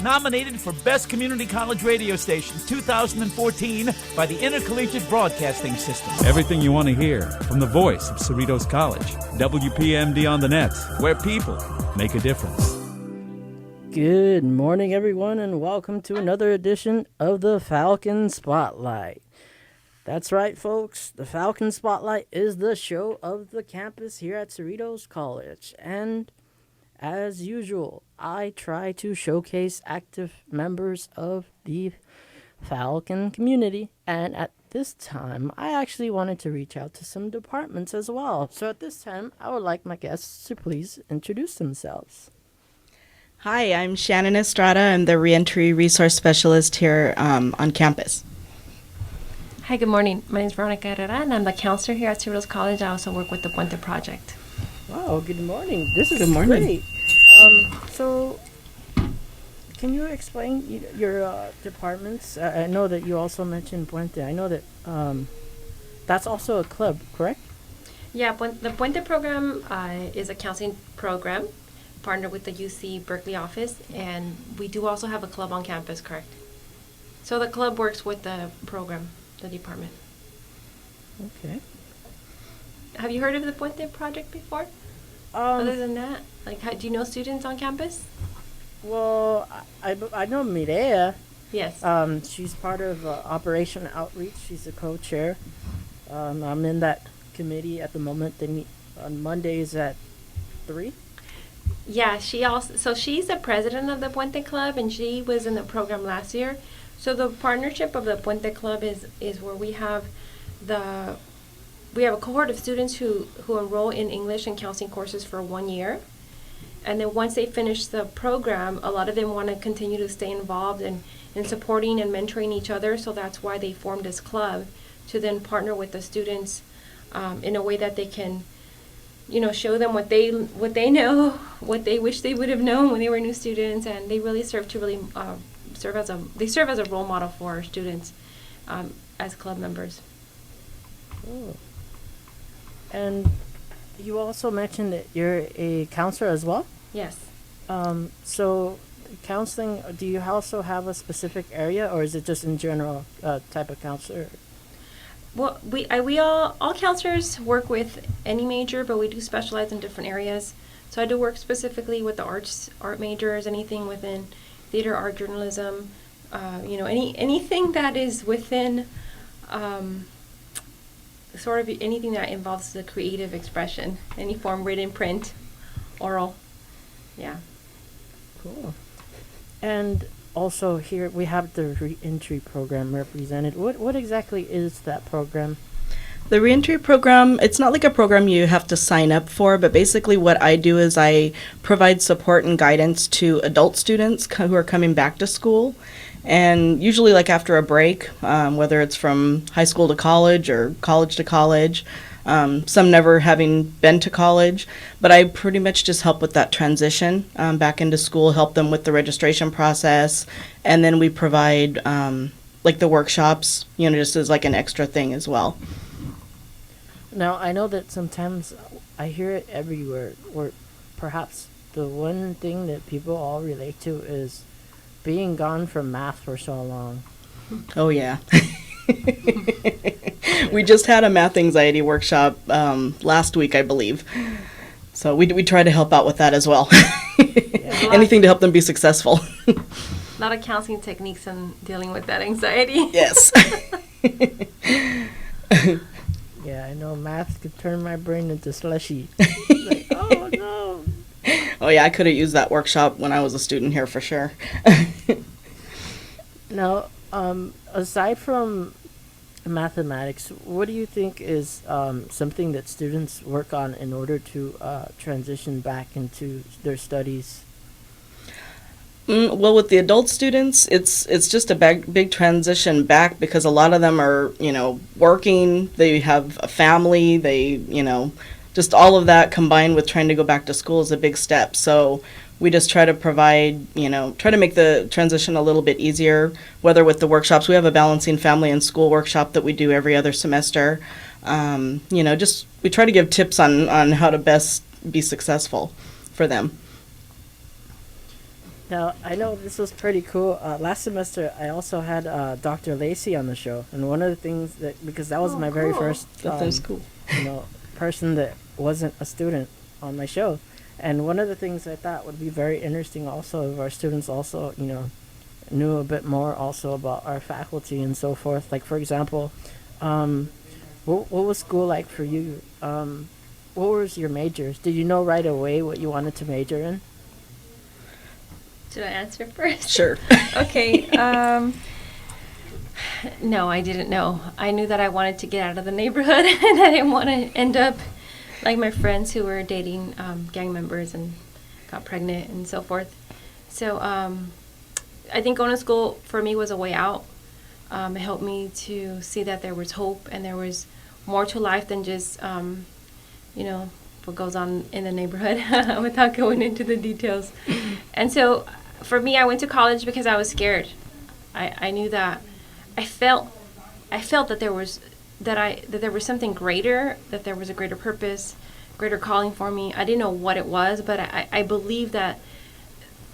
nominated for Best Community College Radio Station 2014 by the Intercollegiate Broadcasting System. Everything you want to hear from the voice of Cerritos College. WPMD on the net, where people make a difference. Good morning, everyone, and welcome to another edition of the Falcon Spotlight. That's right, folks. The Falcon Spotlight is the show of the campus here at Cerritos College. And as usual, I try to showcase active members of the Falcon community. And at this time, I actually wanted to reach out to some departments as well. So at this time, I would like my guests to please introduce themselves. Hi, I'm Shannon Estrada. I'm the Reentry Resource Specialist here on campus. Hi, good morning. My name is Veronica Herrera, and I'm the counselor here at Cerritos College. I also work with the Puente project. Wow, good morning. This is Good morning. great. So, can you explain your departments? I know that you also mentioned Puente. I know that that's also a club, correct? Yeah, the Puente program is a counseling program partnered with the UC Berkeley office, and we do also have a club on campus, correct? So the club works with the program, the department. Okay. Have you heard of the Puente project before? Other than that, like, do you know students on campus? Well, I know Mireya. Yes. She's part of Operation Outreach. She's a co-chair. I'm in that committee at the moment. They meet on Mondays at 3. Yeah, she's the president of the Puente Club, and she was in the program last year. So the partnership of the Puente Club is where we have a cohort of students who enroll in English and counseling courses for 1 year. And then once they finish the program, a lot of them want to continue to stay involved in supporting and mentoring each other. So that's why they formed this club, to then partner with the students in a way that they can, show them what they know, what they wish they would have known when they were new students, and they really serve as a role model for our students as club members. Cool. And you also mentioned that you're a counselor as well? Yes. So counseling, do you also have a specific area, or is it just in general type of counselor? Well, we all counselors work with any major, but we do specialize in different areas. So I do work specifically with the art majors, anything within theater, art, journalism, anything that is within sort of anything that involves the creative expression, any form, written, print, oral. Yeah. Cool. And also here we have the reentry program represented. What exactly is that program? The reentry program, it's not like a program you have to sign up for, but basically what I do is I provide support and guidance to adult students who are coming back to school. And usually like after a break, whether it's from high school to college or college to college, some never having been to college, but I pretty much just help with that transition back into school, help them with the registration process, and then we provide like the workshops, just as like an extra thing as well. Now, I know that sometimes I hear it everywhere, or perhaps the one thing that people all relate to is being gone from math for so long. Oh, yeah. We just had a math anxiety workshop last week, I believe. So we try to help out with that as well. Yeah. Anything to help them be successful. A lot of counseling techniques in dealing with that anxiety. Yes. Yeah, I know math could turn my brain into slushy. Like, oh, no. Oh, yeah, I could have used that workshop when I was a student here for sure. Now, aside from mathematics, what do you think is something that students work on in order to transition back into their studies? Well, with the adult students, it's just a big transition back because a lot of them are, working, they have a family, they, just all of that combined with trying to go back to school is a big step. So we just try to provide, try to make the transition a little bit easier, whether with the workshops. We have a balancing family and school workshop that we do every other semester. Just we try to give tips on how to best be successful for them. Now, I know this was pretty cool. Last semester, I also had Dr. Lacey on the show, and one of the things that, because that was my very cool. first, That's cool. person that wasn't a student on my show, and one of the things I thought would be very interesting also if our students also, knew a bit more also about our faculty and so forth. Like, for example, what was school like for you? What was your majors? Did you know right away what you wanted to major in? Should I answer first? Sure. Okay. No, I didn't know. I knew that I wanted to get out of the neighborhood, and I didn't want to end up like my friends who were dating gang members and got pregnant and so forth. So I think going to school for me was a way out. It helped me to see that there was hope and there was more to life than just, what goes on in the neighborhood without going into the details. And so for me, I went to college because I was scared. I knew that I felt that there was something greater, that there was a greater purpose, greater calling for me. I didn't know what it was, but I believe that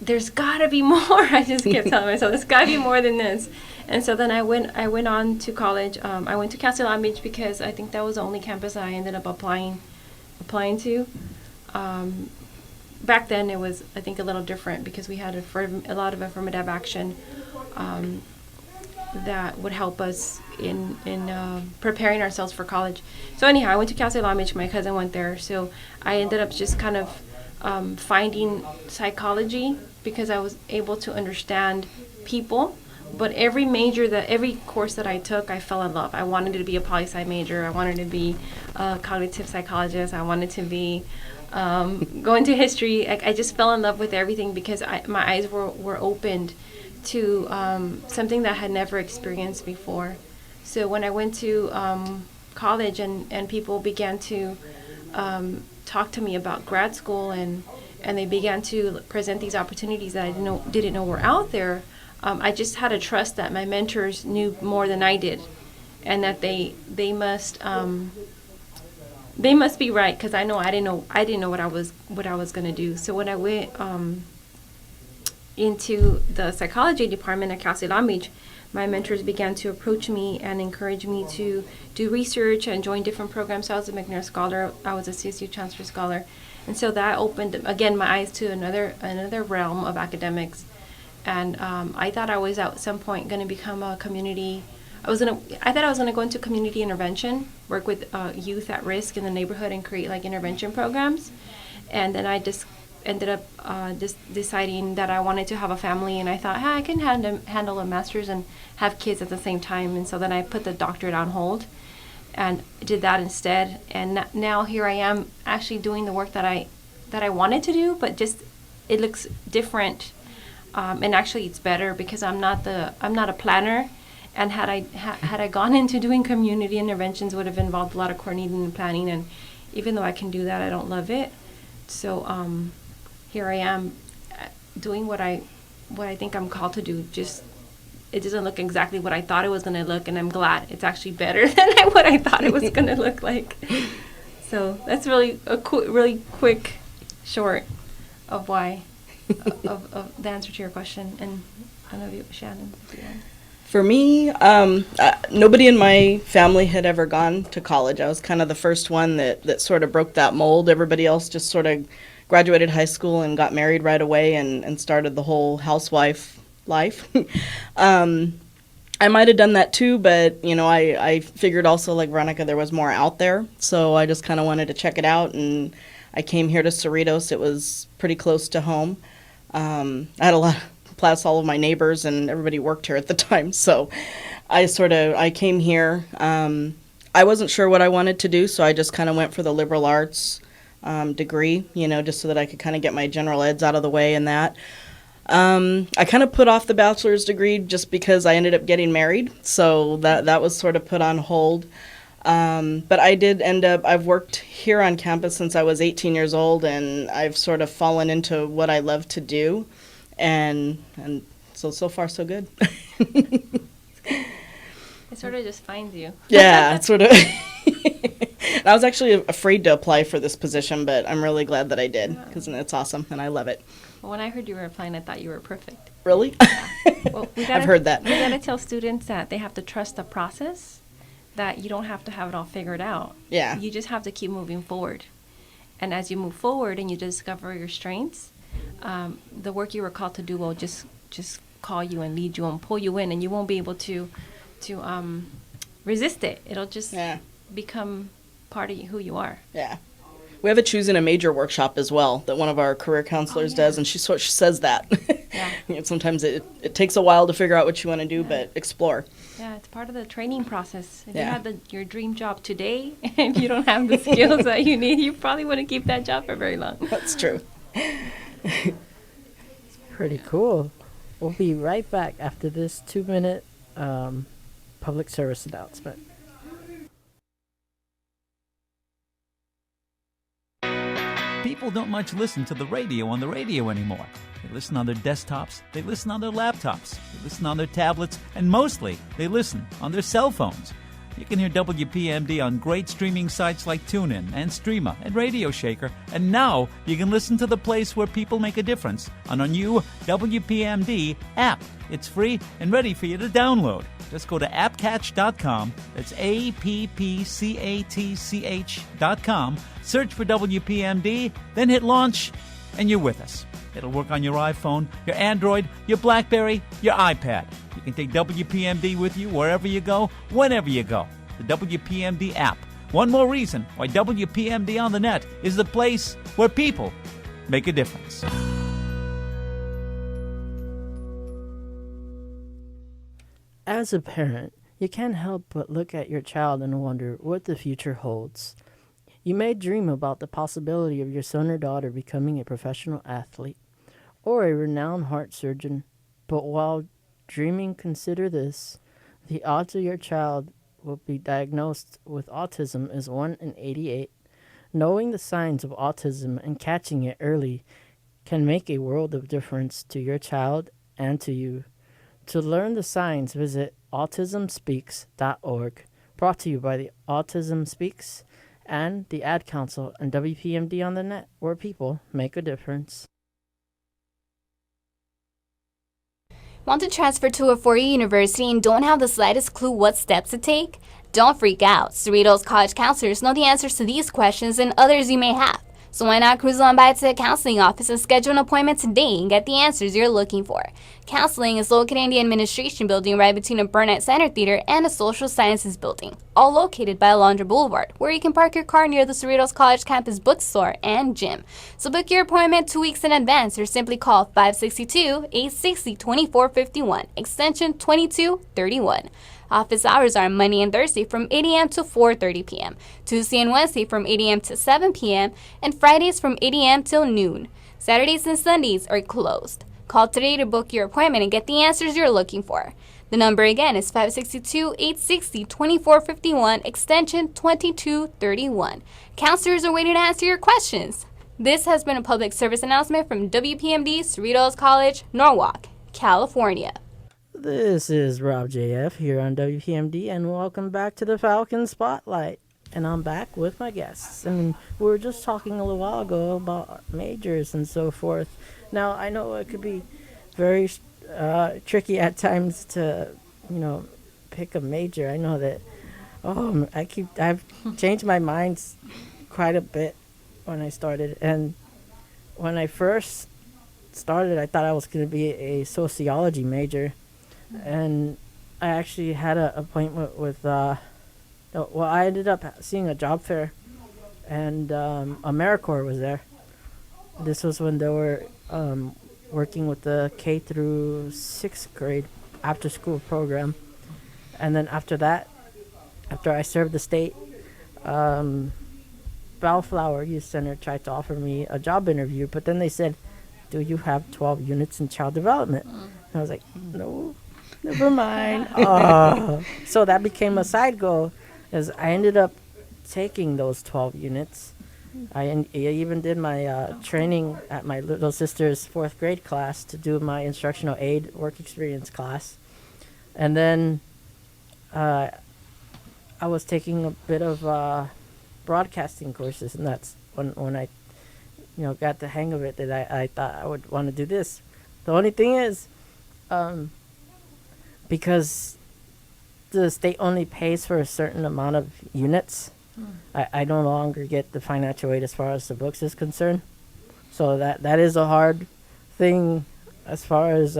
there's gotta be more. I just kept telling myself there's gotta be more than this. And so then I went on to college. I went to Cal State Long Beach because I think that was the only campus that I ended up applying to. Back then it was, I think, a little different because we had a lot of affirmative action that would help us in preparing ourselves for college. So anyhow, I went to Cal State Long Beach. My cousin went there, so I ended up just kind of finding psychology because I was able to understand people. But every course that I took, I fell in love. I wanted to be a poli-sci major. I wanted to be a cognitive psychologist. I wanted to be go into history. I just fell in love with everything because my eyes were opened to something that I had never experienced before. So when I went to college and people began to talk to me about grad school and they began to present these opportunities that I didn't know were out there, I just had to trust that my mentors knew more than I did, and that they must be right, because I didn't know what I was going to do. So when I went into the psychology department at Cal State Long Beach, my mentors began to approach me and encourage me to do research and join different programs. So I was a McNair Scholar. I was a CSU Chancellor Scholar. And so that opened, again, my eyes to another realm of academics. And I thought I was at some point going to become a community. I thought I was going to go into community intervention, work with youth at risk in the neighborhood and create like intervention programs. And then I just ended up deciding that I wanted to have a family, and I thought, I can handle a master's and have kids at the same time. And so then I put the doctorate on hold and did that instead. And now here I am actually doing the work that I wanted to do, but just it looks different. And actually it's better because I'm not a planner. And had I gone into doing community interventions, would have involved a lot of coordinating and planning. And even though I can do that, I don't love it. So here I am doing what I think I'm called to do. Just it doesn't look exactly what I thought it was going to look, and I'm glad it's actually better than what I thought it was going to look like. So that's really really quick, short of why of the answer to your question. And I love you, Shannon. For me, nobody in my family had ever gone to college. I was kind of the first one that sort of broke that mold. Everybody else just sort of graduated high school and got married right away and started the whole housewife life. I might have done that too, but, I figured also, like Veronica, there was more out there. So I just kind of wanted to check it out, and I came here to Cerritos. It was pretty close to home. I had a lot plus all of my neighbors and everybody worked here at the time. So I came here. I wasn't sure what I wanted to do, so I just kind of went for the liberal arts degree, just so that I could kind of get my general eds out of the way and that. I kind of put off the bachelor's degree just because I ended up getting married, so that was sort of put on hold. But I did end up, I've worked here on campus since I was 18 years old, and I've sort of fallen into what I love to do. And so far so good. It sort of just finds you. Yeah, it's sort of. I was actually afraid to apply for this position, but I'm really glad that I did because it's awesome and I love it. When I heard you were applying, I thought you were perfect. Really? Well, I've heard that. We gotta tell students that they have to trust the process, that you don't have to have it all figured out. Yeah. You just have to keep moving forward. And as you move forward and you discover your strengths, the work you were called to do will just call you and lead you and pull you in, and you won't be able to resist it. It'll just become part of who you are. Yeah. We have a choosing a major workshop as well that one of our career counselors does, and she says that. Yeah. Sometimes it takes a while to figure out what you want to do, but explore. Yeah, it's part of the training process. If you had your dream job today and you don't have the skills that you need, you probably wouldn't keep that job for very long. That's true. Pretty cool. We'll be right back after this 2-minute public service announcement. People don't much listen to the radio on the radio anymore. They listen on their desktops, they listen on their laptops, they listen on their tablets, and mostly they listen on their cell phones. You can hear WPMD on great streaming sites like TuneIn and Streema and Radio Shaker, and now you can listen to the place where people make a difference on our new WPMD app. It's free and ready for you to download. Just go to appcatch.com, that's appcatch.com, search for WPMD, then hit launch, and you're with us. It'll work on your iPhone, your Android, your BlackBerry, your iPad. You can take WPMD with you wherever you go, whenever you go. The WPMD app. One more reason why WPMD on the net is the place where people make a difference. As a parent, you can't help but look at your child and wonder what the future holds. You may dream about the possibility of your son or daughter becoming a professional athlete or a renowned heart surgeon, but while dreaming, consider this: the odds of your child will be diagnosed with autism is 1 in 88. Knowing the signs of autism and catching it early can make a world of difference to your child and to you. To learn the signs, visit autismspeaks.org. Brought to you by the Autism Speaks and the Ad Council and WPMD on the net, where people make a difference. Want to transfer to a four-year university and don't have the slightest clue what steps to take? Don't freak out. Cerritos College counselors know the answers to these questions and others you may have. So why not cruise on by to the counseling office and schedule an appointment today and get the answers you're looking for. Counseling is located in the administration building right between a Burnett Center Theater and a social sciences building, all located by Alondra Boulevard, where you can park your car near the Cerritos College campus bookstore and gym. So book your appointment 2 weeks in advance or simply call 562-860-2451, extension 2231. Office hours are Monday and Thursday from 8 a.m. to 4:30 p.m., Tuesday and Wednesday from 8 a.m. to 7 p.m., and Fridays from 8 a.m. till noon. Saturdays and Sundays are closed. Call today to book your appointment and get the answers you're looking for. The number again is 562-860-2451, extension 2231. Counselors are waiting to answer your questions. This has been a public service announcement from WPMD Cerritos College, Norwalk, California. This is Rob JF here on WPMD, and welcome back to the Falcon Spotlight. And I'm back with my guests. And we were just talking a little while ago about majors and so forth. Now, I know it could be very tricky at times to, pick a major. I know that, I've changed my mind quite a bit when I started. And when I first started, I thought I was going to be a sociology major. And I actually had an appointment with, I ended up seeing a job fair, and AmeriCorps was there. This was when they were working with the K through 6th grade after school program. And then after that, after I served the state, Bellflower Youth Center tried to offer me a job interview, but then they said, "Do you have 12 units in child development?" And I was like, "No. Never mind." So that became a side goal, as I ended up taking those 12 units. I even did my training at my little sister's 4th grade class to do my instructional aid work experience class. And then I was taking a bit of broadcasting courses, and that's when I got the hang of it, that I thought I would want to do this. The only thing is, because the state only pays for a certain amount of units, I no longer get the financial aid as far as the books is concerned. So that is a hard thing as far as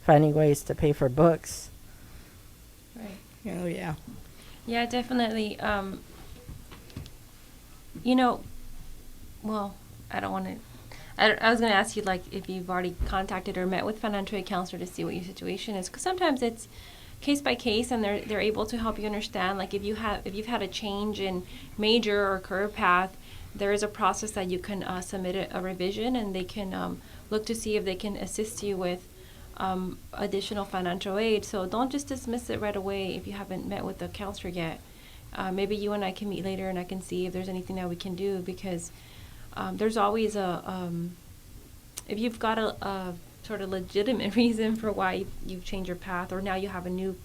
finding ways to pay for books. Right. Oh, yeah. Yeah, definitely. Well, I don't want to. I was going to ask you, like, if you've already contacted or met with financial aid counselor to see what your situation is, because sometimes it's case by case, and they're able to help you understand. Like, if you've had a change in major or career path, there is a process that you can submit a revision, and they can look to see if they can assist you with additional financial aid. So don't just dismiss it right away if you haven't met with the counselor yet. Maybe you and I can meet later, and I can see if there's anything that we can do, because there's always if you've got a sort of legitimate reason for why you've changed your path, or now you have a new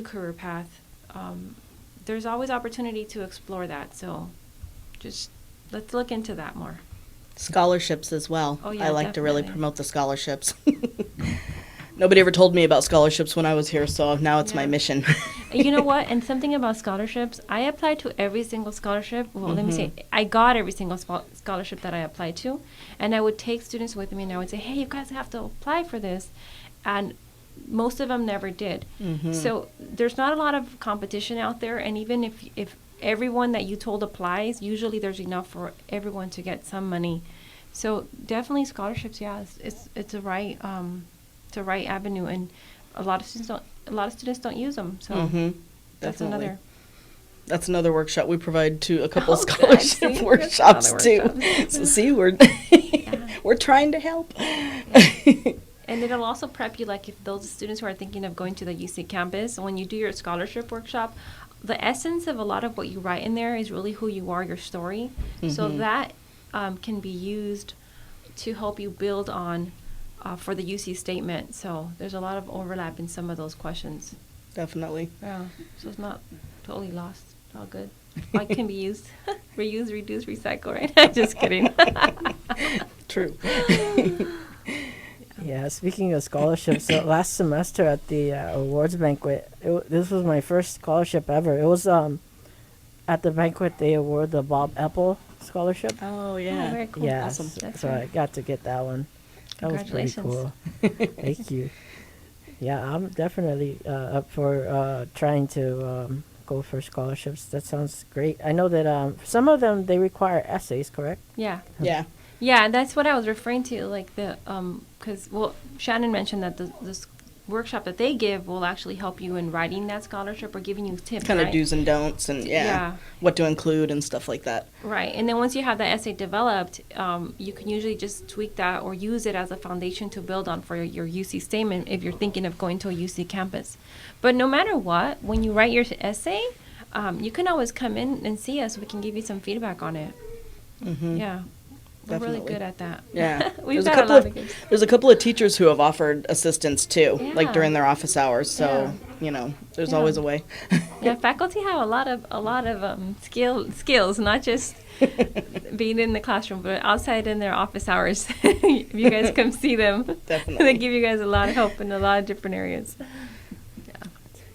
career path, there's always opportunity to explore that. So just let's look into that more. Scholarships as well. Oh, yeah, I like to really definitely. promote the scholarships. Nobody ever told me about scholarships when I was here, so now it's my Yeah. mission. You know what? And something about scholarships, I applied to every single scholarship. Well, let me say, I got every single scholarship that I applied to. And I would take students with me, and I would say, hey, you guys have to apply for this. And most of them never did. So there's not a lot of competition out there. And even if everyone that you told applies, usually there's enough for everyone to get some money. So definitely scholarships, yeah, it's a right avenue, and a lot of students don't use them. So that's Definitely. another. That's another workshop we provide to a couple Oh, good. scholarship See? workshops That's too. another workshop. So see, we're trying to help. And it'll also prep you, like, if those students who are thinking of going to the UC campus, when you do your scholarship workshop, the essence of a lot of what you write in there is really who you are, your story. So that can be used to help you build on for the UC statement. So there's a lot of overlap in some of those questions. Definitely. Yeah, so it's not totally lost. It's all good. It can be used. Reuse, reduce, recycle, right? Just kidding. True. Yeah, speaking of scholarships, so last semester at the awards banquet, this was my first scholarship ever. It was at the banquet they award the Bob Epple scholarship. Oh, Oh, yeah. very cool. Yeah, Awesome. That's so I right. got to get that one. That was pretty cool. Thank you. Yeah, I'm definitely up for trying to go for scholarships. That sounds great. I know that some of them, they require essays, correct? Yeah. Yeah. Yeah, that's what I was referring to, like the, because, well, Shannon mentioned that this workshop that they give will actually help you in writing that scholarship or giving you tips, Kind of right? do's and don'ts and Yeah. what to include and stuff like that. Right, and then once you have that essay developed, you can usually just tweak that or use it as a foundation to build on for your UC statement if you're thinking of going to a UC campus. But no matter what, when you write your essay, you can always come in and see us. We can give you some feedback on it. Yeah. We're really Definitely. good at that. Yeah. We've There's a got a couple lot of of good. There's a couple of teachers who have offered assistance too, like Yeah. during their office hours. So, there's Yeah. always a way. Yeah, faculty have a lot of skills, not just being in the classroom, but outside in their office hours. If you guys come see them, Definitely. they give you guys a lot of help in a lot of different areas.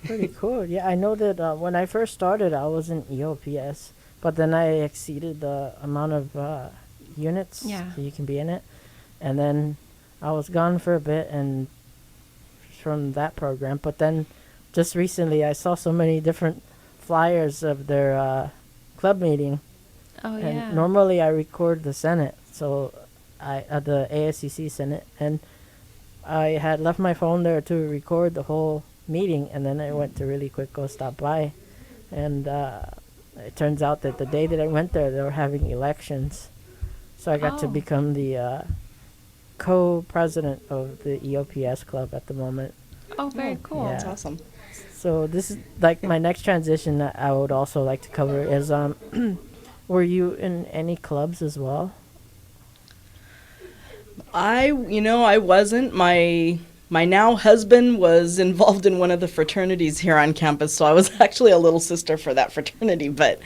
Pretty cool. Yeah, I know that when I first started, I was in EOPS, but then I exceeded the amount of units Yeah. so you can be in it. And then I was gone for a bit and from that program, but then just recently I saw so many different flyers of their club meeting. Oh, And yeah. normally I record the Senate, so the ASCC Senate, and I had left my phone there to record the whole meeting, and then I went to really quick go stop by, and it turns out that the day that I went there, they were having elections, so I got to Oh. become the co-president of the EOPS club at the moment. Oh, very cool. Yeah. That's awesome. So this is like my next transition that I would also like to cover is were you in any clubs as well? I wasn't. My my now husband was involved in one of the fraternities here on campus, so I was actually a little sister for that fraternity. But,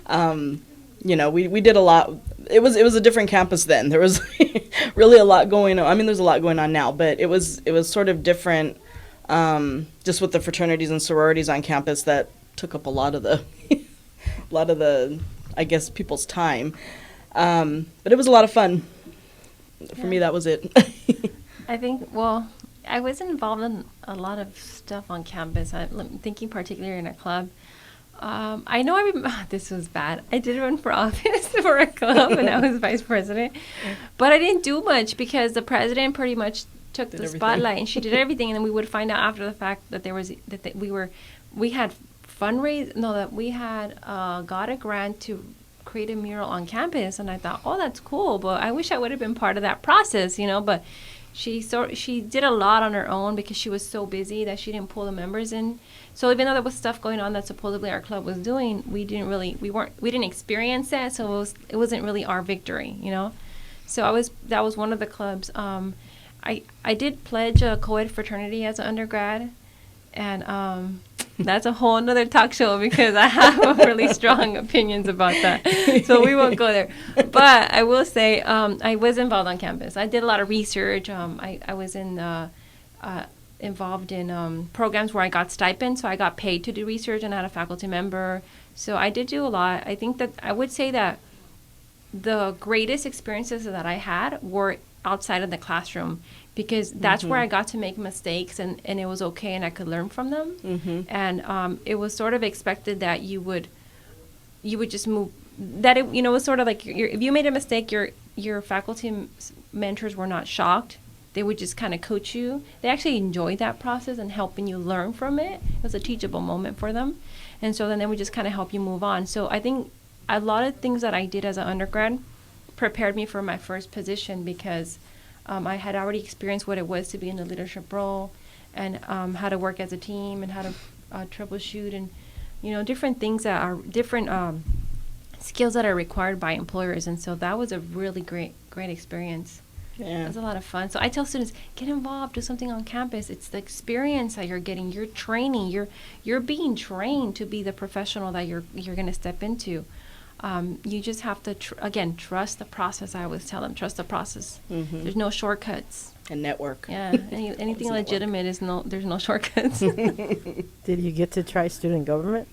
we did a lot. It was a different campus then. There was really a lot going on. I mean, there's a lot going on now, but it was sort of different, just with the fraternities and sororities on campus that took up a lot of the, I guess, people's time. But it was a lot of fun. For me, that was it. I think, I was involved in a lot of stuff on campus. I'm thinking particularly in a club. I know this was bad. I did run for office for a club when I was vice president, but I didn't do much because the president pretty much took the spotlight and she did everything. And then we would find out after the fact that we had got a grant to create a mural on campus, and I thought, oh, that's cool, but I wish I would have been part of that process, but she did a lot on her own because she was so busy that she didn't pull the members in. So even though there was stuff going on that supposedly our club was doing, we didn't experience that, so it wasn't really our victory, So that was one of the clubs. I did pledge a co-ed fraternity as an undergrad, and that's a whole nother talk show because I have really strong opinions about that. So we won't go there. But I will say I was involved on campus. I did a lot of research. I was involved in programs where I got stipends, so I got paid to do research and I had a faculty member. So I did do a lot. I think that I would say that the greatest experiences that I had were outside of the classroom, because that's where I got to make mistakes and it was okay and I could learn from them. And it was sort of expected that you would just move, that it was sort of like if you made a mistake, your faculty mentors were not shocked. They would just kind of coach you. They actually enjoyed that process and helping you learn from it. It was a teachable moment for them. And so then they would just kind of help you move on. So I think a lot of things that I did as an undergrad prepared me for my first position, because I had already experienced what it was to be in a leadership role, and how to work as a team, and how to troubleshoot, and different things that are different skills that are required by employers. And so that was a really great experience. Yeah. It was a lot of fun. So I tell students, get involved, do something on campus. It's the experience that you're getting. You're training. You're being trained to be the professional that you're going to step into. You just have to, trust the process. I always tell them, trust the process. There's no shortcuts. And network. Yeah, anything legitimate there's no shortcuts. Did you get to try student government?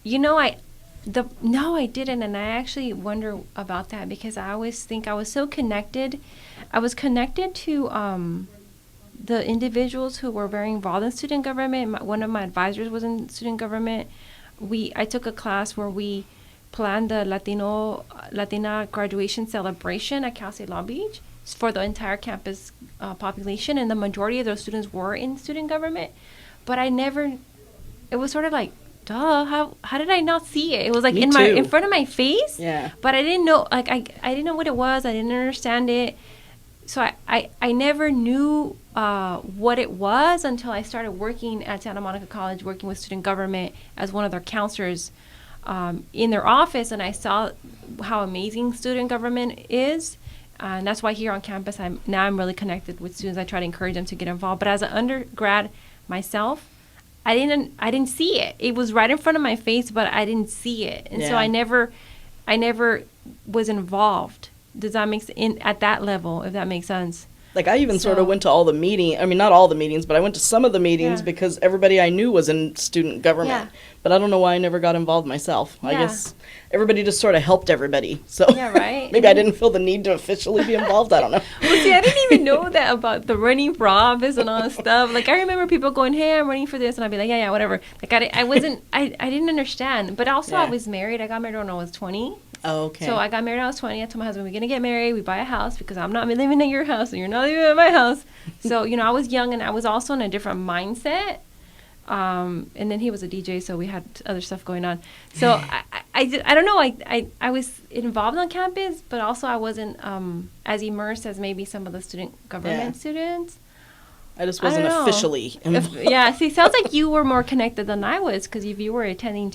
No, I didn't, and I actually wonder about that, because I always think I was so connected. I was connected to the individuals who were very involved in student government. One of my advisors was in student government. I took a class where we planned the Latina graduation celebration at Cal State Long Beach for the entire campus population, and the majority of those students were in student government. But it was sort of like, duh, how did I not see it? It was like in front of my face. Yeah. But I didn't know, I didn't know what it was. I didn't understand it. So I never knew what it was until I started working at Santa Monica College, working with student government as one of their counselors in their office, and I saw how amazing student government is. And that's why here on campus, I'm really connected with students. I try to encourage them to get involved. But as an undergrad myself, I didn't see it. It was right in front of my face, but I didn't see it, and so I never was involved. Does that make sense at that level? If that makes sense. Like, I even sort of went to all the meetings. I mean, not all the meetings, but I went to some of the meetings because everybody I knew was in student government. Yeah. But I don't know why I never got involved myself. I guess everybody just sort of helped everybody. So maybe I didn't feel the need to officially be involved. I don't know. Well, see, I didn't even know that about the running for office and all that stuff. Like, I remember people going, hey, I'm running for this. And I'd be like, yeah, whatever. Like, I didn't understand. But also I was married. I got married when I was 20. Oh, okay. So I got married when I was 20. I told my husband, we're going to get married. We buy a house because I'm not living at your house and you're not living at my house. So, I was young and I was also in a different mindset. And then he was a DJ, so we had other stuff going on. So I don't know. I was involved on campus, but also I wasn't as immersed as maybe some of the student government students. I just wasn't officially involved. See, sounds like you were more connected than I was, because if you were attending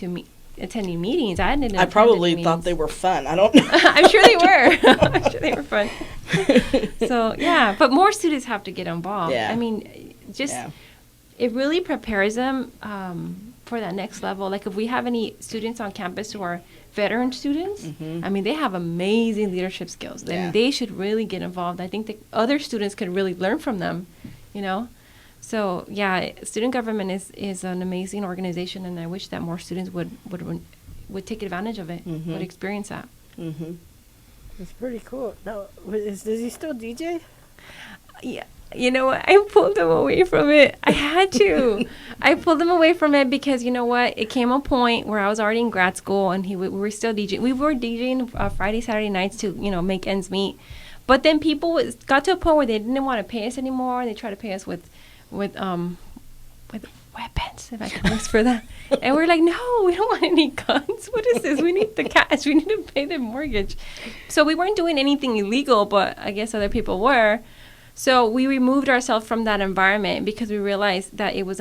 meetings, I probably thought they were fun. I don't know. I'm sure they were. I'm sure they were fun. So, but more students have to get involved. Yeah. I mean, just Yeah. it really prepares them for that next level. Like if we have any students on campus who are veteran students, I mean, they have amazing leadership skills. I Yeah. mean, they should really get involved. I think that other students could really learn from them, you know. So yeah, student government is an amazing organization, and I wish that more students would take advantage of it, would experience that. Mm-hmm. It's pretty cool. Now, does he still DJ? Yeah. You know what? I pulled him away from it. I had to. I pulled him away from it because, you know what? It came a point where I was already in grad school and we were still DJing. We were DJing Friday, Saturday nights to, you know, make ends meet. But then people got to a point where they didn't want to pay us anymore. They tried to pay us with weapons, if I can whisper that. And we're like, no, we don't want any guns. What is this? We need the cash. We need to pay the mortgage. So we weren't doing anything illegal, but I guess other people were. So we removed ourselves from that environment because we realized that it was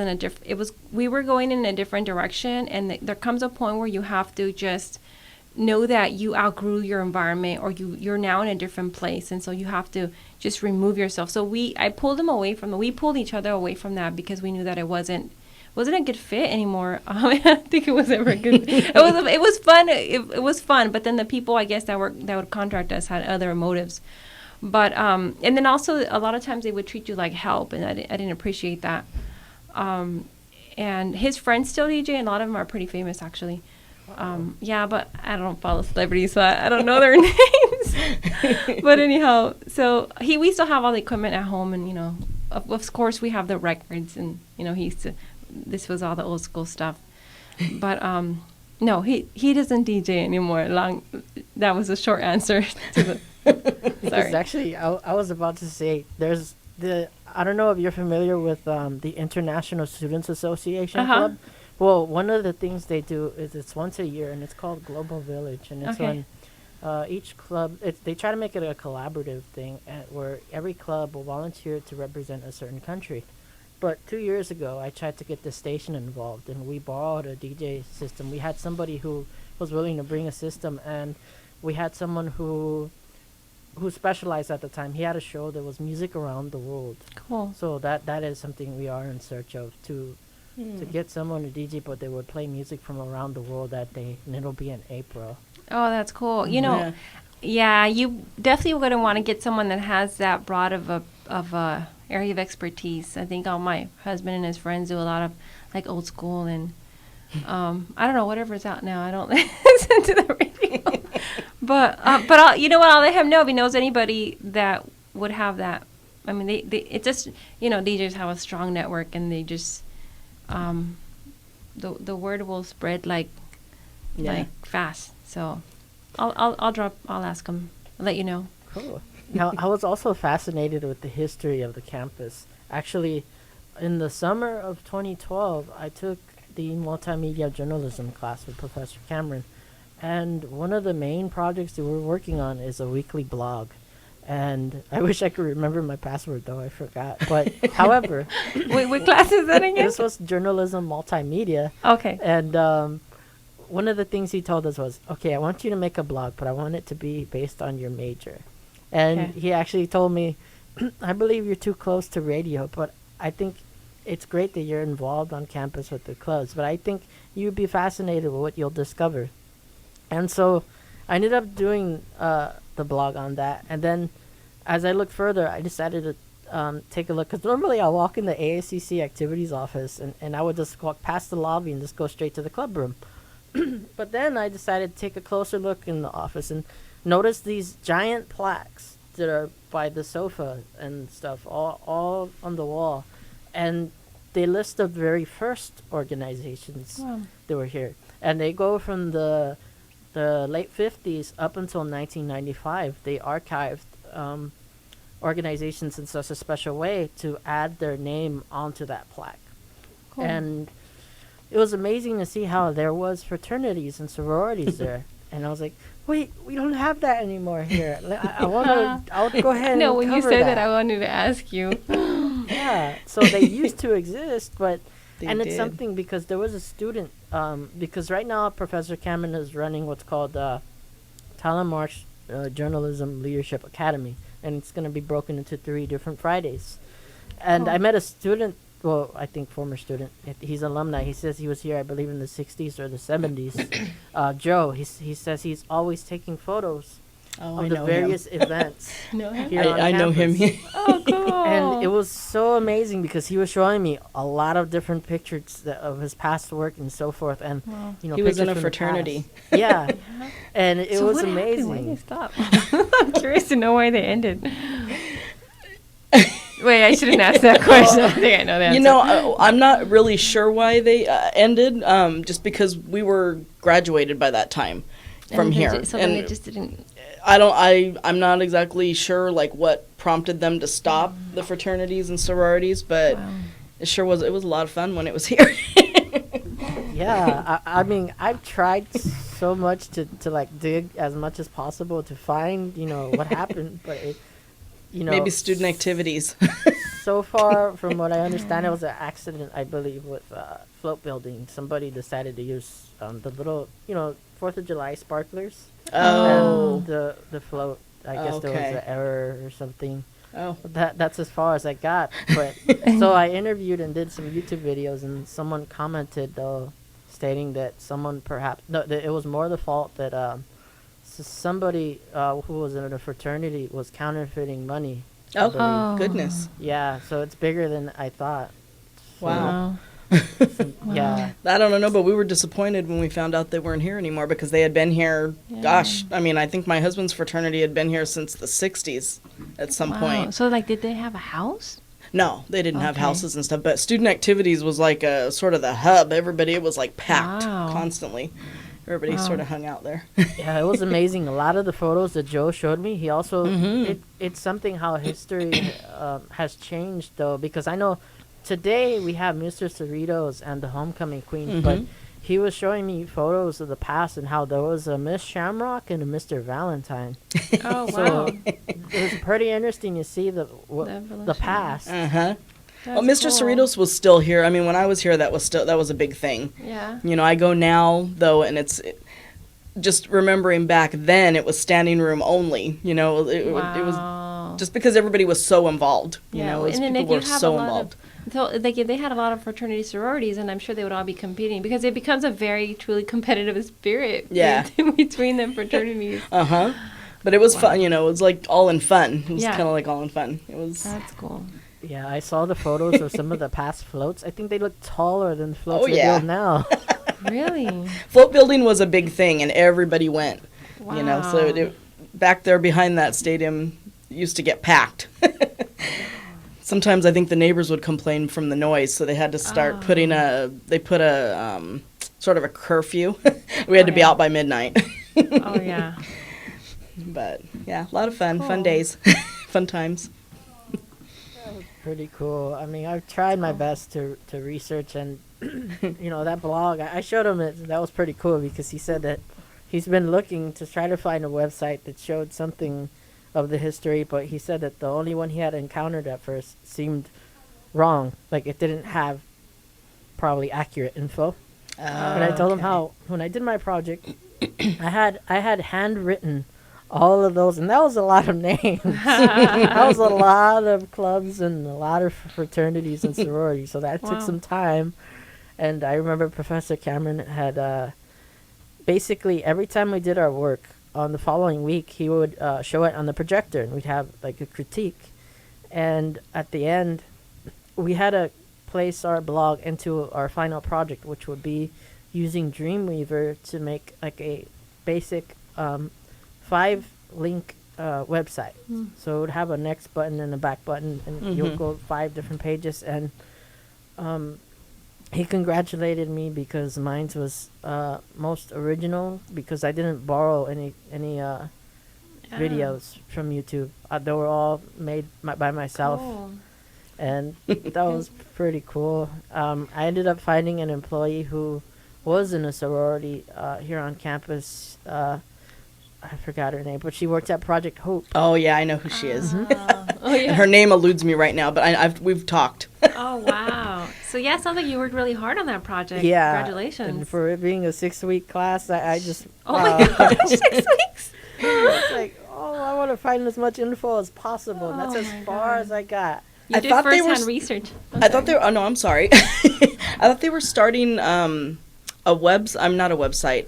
we were going in a different direction, and there comes a point where you have to just know that you outgrew your environment, or you're now in a different place, and so you have to just remove yourself. So I pulled him away from we pulled each other away from that because we knew that it wasn't a good fit anymore. I don't think it was ever good. It was fun. It was fun, but then the people, I guess, that would contract us had other motives. But and then also a lot of times they would treat you like help, and I didn't appreciate that. And his friends still DJ, and a lot of them are pretty famous actually. Yeah, but I don't follow celebrities, so I don't know their names. But anyhow, so we still have all the equipment at home, and you know, of course we have the records, and you know this was all the old school stuff. But no, he doesn't DJ anymore. That was a short answer to the. Because actually, I was about to say, there's I don't know if you're familiar with the International Students Association Club. Well, one of the things they do is it's once a year, and it's called Global Village, and it's when each club, they try to make it a collaborative thing where every club will volunteer to represent a certain country. But 2 years ago, I tried to get the station involved, and we borrowed a DJ system. We had somebody who was willing to bring a system, and we had someone who specialized at the time. He had a show that was music around the world. Cool. So that is something we are in search of, to get someone to DJ, but they would play music from around the world that day, and it'll be in April. Oh, that's cool. You know, yeah, you definitely wouldn't want to get someone that has that broad of a area of expertise. I think all my husband and his friends do a lot of like old school and I don't know, whatever's out now. I don't listen to the radio. But you know what? I'll let him know if he knows anybody that would have that. I mean, it just, you know, DJs have a strong network, and they just, the word will spread like fast. So, I'll ask him. I'll let you know. Cool. Now, I was also fascinated with the history of the campus. Actually, in the summer of 2012, I took the multimedia journalism class with Professor Cameron. And one of the main projects that we're working on is a weekly blog. And I wish I could remember my password, though. I forgot. But, however... Wait, what class is that again? This was journalism multimedia. Okay. And one of the things he told us was, okay, I want you to make a blog, but I want it to be based on your major. And he actually told me, I believe you're too close to radio, but I think it's great that you're involved on campus with the clubs, but I think you'd be fascinated with what you'll discover. And so I ended up doing the blog on that. And then as I looked further, I decided to take a look. Because normally I'll walk in the ASCC activities office and I would just walk past the lobby and just go straight to the club room. But then I decided to take a closer look in the office and notice these giant plaques that are by the sofa and stuff all on the wall. And they list the very first organizations that were here. And they go from the late 50s up until 1995. They archived organizations in such a special way to add their name onto that plaque. Cool. And it was amazing to see how there was fraternities and sororities there. And I was like, wait, we don't have that anymore here. I want to, I'll go ahead and No, when you cover said that, I wanted to ask you. Yeah, so they used to exist, but They it's did. something because there was a student, because right now Professor Cameron is running what's called Talon March Journalism Leadership Academy, and it's going to be broken into 3 different Fridays. And I met a student well, I think former student. He's alumni. He says he was here, I believe, in the 60s or the 70s. Joe, he says he's always taking photos of the various events. I know him. Oh, cool. And it was so amazing because he was showing me a lot of different pictures of his past work and so forth. And you know, He was in pictures a from the fraternity. past. Yeah, and it So was what happened? Why did amazing. they stop? I'm curious to know why they ended. Wait, I shouldn't ask that question. I think I know the answer. You know, I'm not really sure why they ended. Just because we were graduated by that time from here, So then they just didn't. I'm not exactly sure like what prompted them to stop the fraternities and sororities, but Wow. it sure was. It was a lot of fun when it was here. Yeah, I mean, I've tried so much to like dig as much as possible to find, you know, what happened, but it, you know, Maybe student activities. so far from what I understand, it was an accident, I believe, with float building. Somebody decided to use the little, you know, 4th of July sparklers. Oh. And the float, I guess there was Okay. an error or something. Oh. That's as far as I got. But so I interviewed and did some YouTube videos, and someone commented though, stating that someone perhaps that it was more the fault that somebody who was in a fraternity was counterfeiting money. I believe. Oh, goodness. Yeah, so it's bigger than I thought. So, Wow. Yeah. I don't know, but we were disappointed when we found out they weren't here anymore because they had been here, gosh, I mean, I think my husband's fraternity had been here since the 60s at some point. So, like, did they have a house? No, they didn't have Okay. houses and stuff, but student activities was like a sort of the hub. Everybody, it was like packed Wow. constantly. Everybody sort of hung out there. Yeah, it was amazing. A lot of the photos that Joe showed me, he also it's something how history has changed though, because I know today we have Mr. Cerritos and the Homecoming Queens, but he was showing me photos of the past and how there was a Miss Shamrock and a Mr. Valentine. Oh, wow. So it was pretty interesting to see the evolution. past. Uh-huh. That's Well, Mr. cool. Cerritos was still here. I mean, when I was here, that was a big thing. Yeah. You know, I go now though, and just remembering back then, it was standing room only. You know, it was Wow. just because everybody was so involved. You Yeah, know, it was and then people if you were have so a lot involved. So, like, if they had a lot of fraternity sororities, and I'm sure they would all be competing because it becomes a very truly competitive spirit. Yeah. Between the fraternities. Uh-huh. But it was fun, you know, it was like all in fun. It was Yeah. kind of like all in fun. It was. That's cool. Yeah, I saw the photos of some of the past floats. I think they look taller than the floats Oh, they yeah. build now. Really? Float building was a big thing, and everybody went. Wow. You know, so back there behind that stadium used to get packed. Sometimes I think the neighbors would complain from the noise, so they had to start put a sort of a curfew. We had to be out by midnight. Oh, yeah. But yeah, a lot of fun Cool. days, fun times. Pretty cool. I mean, I've tried my best to research, and you know, that blog, I showed him it. That was pretty cool because he said that he's been looking to try to find a website that showed something of the history, but he said that the only one he had encountered at first seemed wrong. Like it didn't have probably accurate info. And I told him how when I did my project, I had handwritten all of those, and that was a lot of names. That was a lot of clubs and a lot of fraternities and sororities. So that took Wow. some time. And I remember Professor Cameron had basically every time we did our work on the following week, he would show it on the projector, and we'd have like a critique. And at the end, we had to place our blog into our final project, which would be using Dreamweaver to make like a basic 5-link website. So it would have a next button and a back button, and you'll go 5 different pages. And he congratulated me because mine was most original, because I didn't borrow any videos from YouTube. They were all made by myself. Cool. And that was pretty cool. I ended up finding an employee who was in a sorority here on campus. I forgot her name, but she worked at Project Hope. Oh yeah, I know who she is. Oh, yeah. Her name eludes me right now, but we've talked. Oh, wow. So, yeah, it sounds like you worked really hard on that project. Yeah. Congratulations. And for it being a 6-week class, I just... Oh, my gosh, 6 weeks. It's like, I want to find as much info as possible. And that's Oh as my far God. as I got. You did first-hand research. I thought they were, oh no, I'm sorry. I thought they were starting I'm not a website,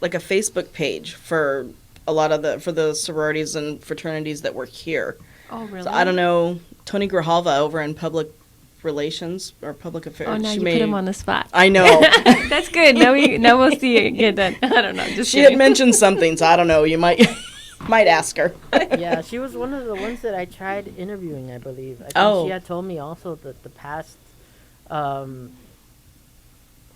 like a Facebook page for a lot of for the sororities and fraternities that work here. Oh, really? So I don't know, Tony Grijalva over in public relations or public affairs. Oh, now you put him on the spot. I know. That's good. Now we'll see it get done. I don't know. Just she had mentioned something, so I don't know. You might ask her. Yeah, she was one of the ones that I tried interviewing, I believe. I think she had told me also that the past, what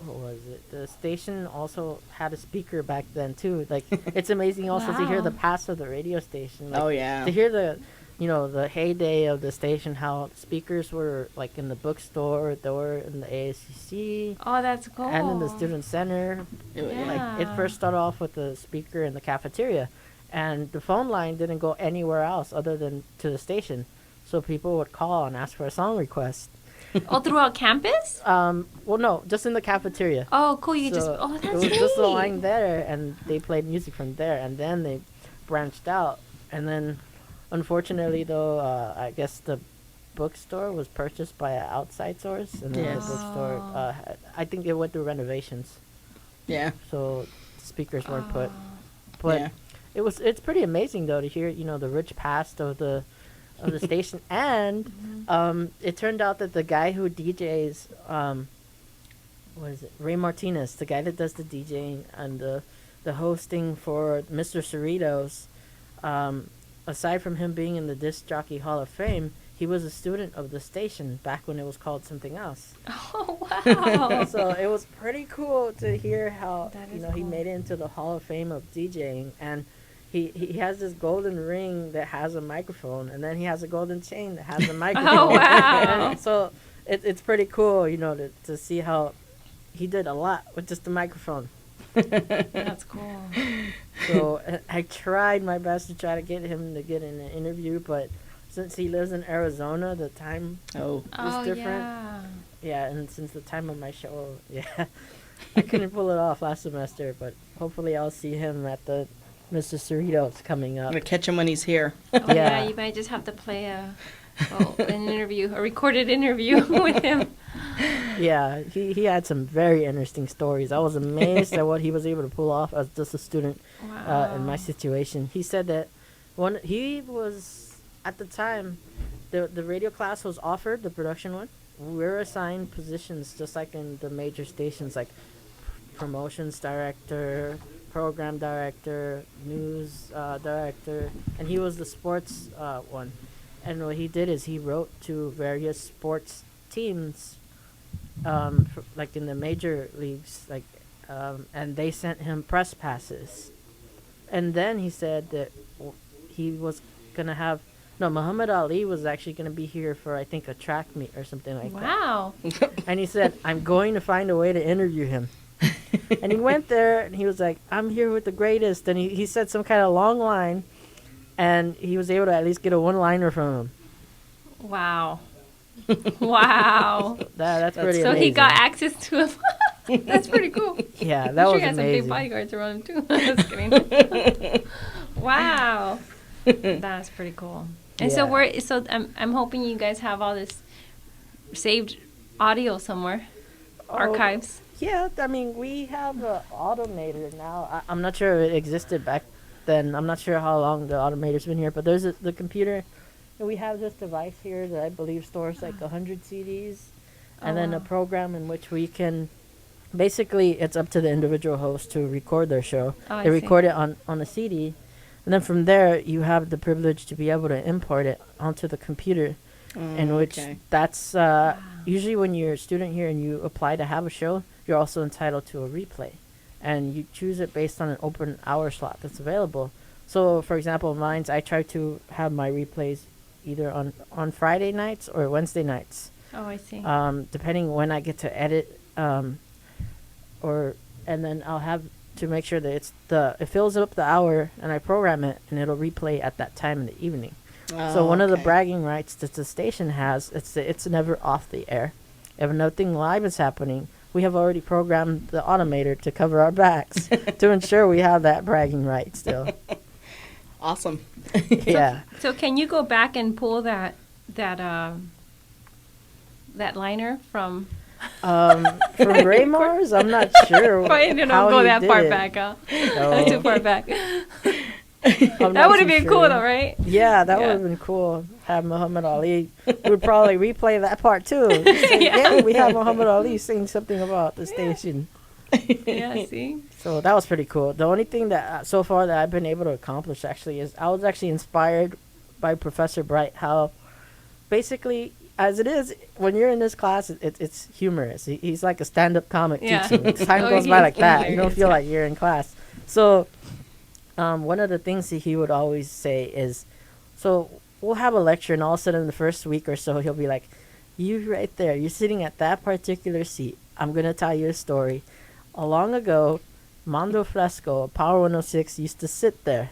was it? The station also had a speaker back then too. Like, it's amazing also to hear the past of the radio station. Like, to hear the heyday of the station, how speakers were like in the bookstore, they were in the ASCC. Oh, that's cool. And in the student center. Like, it first started off with the speaker in the cafeteria. And the phone line didn't go anywhere else other than to the station. So people would call and ask for a song request. All throughout campus? Well, no, just in the cafeteria. Oh, cool. That's it was neat. just a line there, and they played music from there. And then they branched out. And then, unfortunately, though, I guess the bookstore was purchased by an outside source. And then the bookstore, I think it went through renovations. Yeah. So speakers weren't put. But it's pretty amazing though to hear the rich past of the station, and it turned out that the guy who DJs what is it, Ray Martinez, the guy that does the DJing and the hosting for Mr. Cerritos, aside from him being in the Disc Jockey Hall of Fame, he was a student of the station back when it was called something else. Oh, wow. So it was pretty cool to hear how cool. he made it into the Hall of Fame of DJing, and he has this golden ring that has a microphone, and then he has a golden chain that has a microphone. Oh, wow. And so it's pretty cool, to see how he did a lot with just the microphone. That's cool. So I tried my best to try to get him to get in an interview, but since he lives in Arizona, the time is different. Yeah, and since the time of my show, I couldn't pull it off last semester, but hopefully I'll see him at the Mr. Cerritos coming up. I'm going to catch him when he's here. Oh, yeah, you might just have to play an interview, a recorded interview with him. Yeah, he had some very interesting stories. I was amazed at what he was able to pull off as just a student in my situation. He said that he was, at the time, the radio class was offered, the production one. We were assigned positions just like in the major stations, like promotions director, program director, news director, and he was the sports one. And what he did is he wrote to various sports teams, like in the major leagues, and they sent him press passes. And then he said that he was gonna have Muhammad Ali was actually gonna be here for, I think, a track meet or something like that. Wow. And he said, I'm going to find a way to interview him. And he went there, and he was like, I'm here with the greatest. And he said some kind of long line, and he was able to at least get a one-liner from him. Wow. Wow. That's pretty so amazing. He got access to him. That's pretty cool. Yeah, that was he had amazing. some big bodyguards around him, too. Just kidding. Wow. That's pretty cool. And so I'm hoping you guys have all this saved audio somewhere. Archives. Yeah, I mean, we have an automator now. I'm not sure if it existed back then. I'm not sure how long the automator's been here, but there's the computer. We have this device here that I believe stores like 100 CDs, and then a program in which we can, basically, it's up to the individual host to record their show. They record it on a CD, and then from there, you have the privilege to be able to import it onto the computer, in which that's usually when you're a student here and you apply to have a show, you're also entitled to a replay, and you choose it based on an open hour slot that's available. So, for example, mine's, I try to have my replays either on Friday nights or Wednesday nights. Oh, I see. Depending when I get to edit, and then I'll have to make sure that it fills up the hour, and I program it, and it'll replay at that time in the evening. So one of the bragging rights that the station has, it's never off the air. If nothing live is happening, we have already programmed the automator to cover our backs to ensure we have that bragging right still. Awesome. Yeah. So can you go back and pull that that liner from? From Raymars, I'm not sure. I didn't how go he that did far it. back, huh? No. That's too far back. I'm That not would have too been sure. cool, though, right? Yeah, that Yeah. would have been cool. Have Muhammad Ali. We would probably replay that part too. Say, yeah, we have Muhammad Ali saying something about the station. Yeah, see? So that was pretty cool. The only thing that so far that I've been able to accomplish actually is I was actually inspired by Professor Bright. How basically, as it is, when you're in this class, it's humorous. He's like a stand-up comic Yeah. teaching. Time Oh, goes by he's like that. You don't hilarious, feel yeah. like you're in class. So one of the things that he would always say is, so we'll have a lecture, and all of a sudden, the first week or so, he'll be like, "You right there, you're sitting at that particular seat. I'm gonna tell you a story. Long ago, Mondo Fresco, Power 106, used to sit there,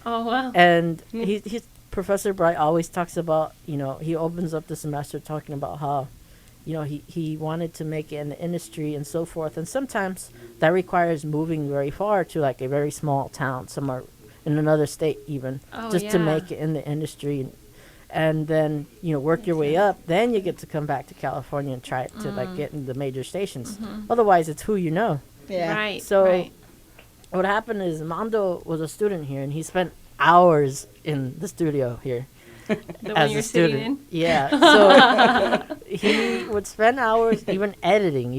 Oh, wow. and he's Professor Bright always talks about, he opens up the semester talking about how, he wanted to make it in the industry and so forth. And sometimes that requires moving very far to like a very small town, somewhere in another state even, Oh, just to yeah. make it in the industry. And then, work your way up. Then you get to come back to California and try to like get in the major stations. Otherwise, it's who you know. Yeah. Right. So right. what happened is Mondo was a student here, and he spent hours in the studio here. The one as you're a sitting student. in? Yeah. So he would spend hours even editing,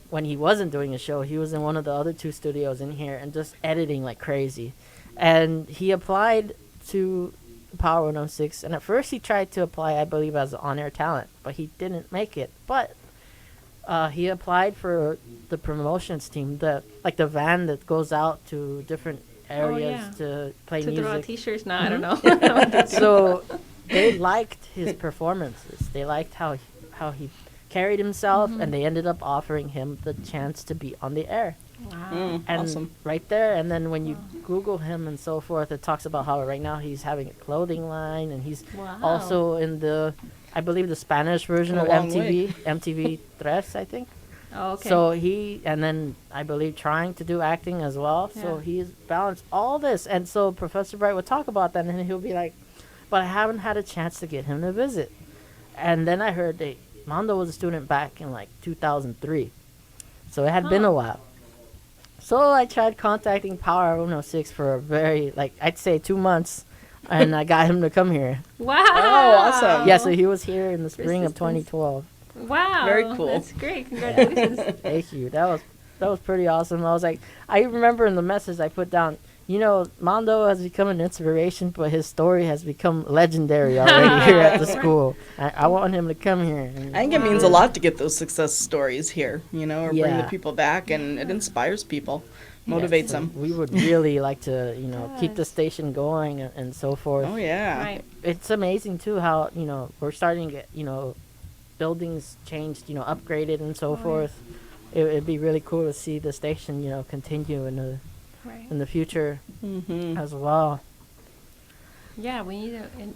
when he wasn't doing a show, he was in one of the other two studios in here and just editing like crazy. And he applied to Power 106, and at first he tried to apply, I believe, as an on-air talent, but he didn't make it. But he applied for the promotions team, the van that goes out to different areas yeah. to play To throw out music. T-shirts? No, I don't know. So they liked his performances. They liked how he carried himself, and they ended up offering him the chance to be on the air. Wow. And Awesome. right there, and then when you Google him and so forth, it talks about how right now he's having a clothing line, and he's Wow. also in I believe the Spanish version A of long MTV Tres, I think. Oh, okay. So and then I believe trying to do acting as well. So Yeah. he's balanced all this. And so Professor Bright would talk about that, and he'll be like, but I haven't had a chance to get him to visit. And then I heard that Mondo was a student back in like 2003. So it had been a while. So I tried contacting Power 106 for a very, I'd say 2 months. And I got him to come here. Wow. Oh, awesome. Yeah, so he was here in the spring of Persistence. 2012. Wow. Very cool. That's great. Congratulations. Thank you. That was pretty awesome. I was like, I remember in the message I put down, Mondo has become an inspiration, but his story has become legendary already here at the school. I want him to come here. I think it means a lot to get those success stories here, or bring Yeah. the people back, and it inspires people, Yeah, motivates so them. We would really like to, keep the station going and so forth. Oh, yeah. Right. It's amazing too how, we're starting to get, buildings changed, upgraded and so forth. It'd be really cool to see the station, continue in the future Mm-hmm. as well. Yeah, we need to. And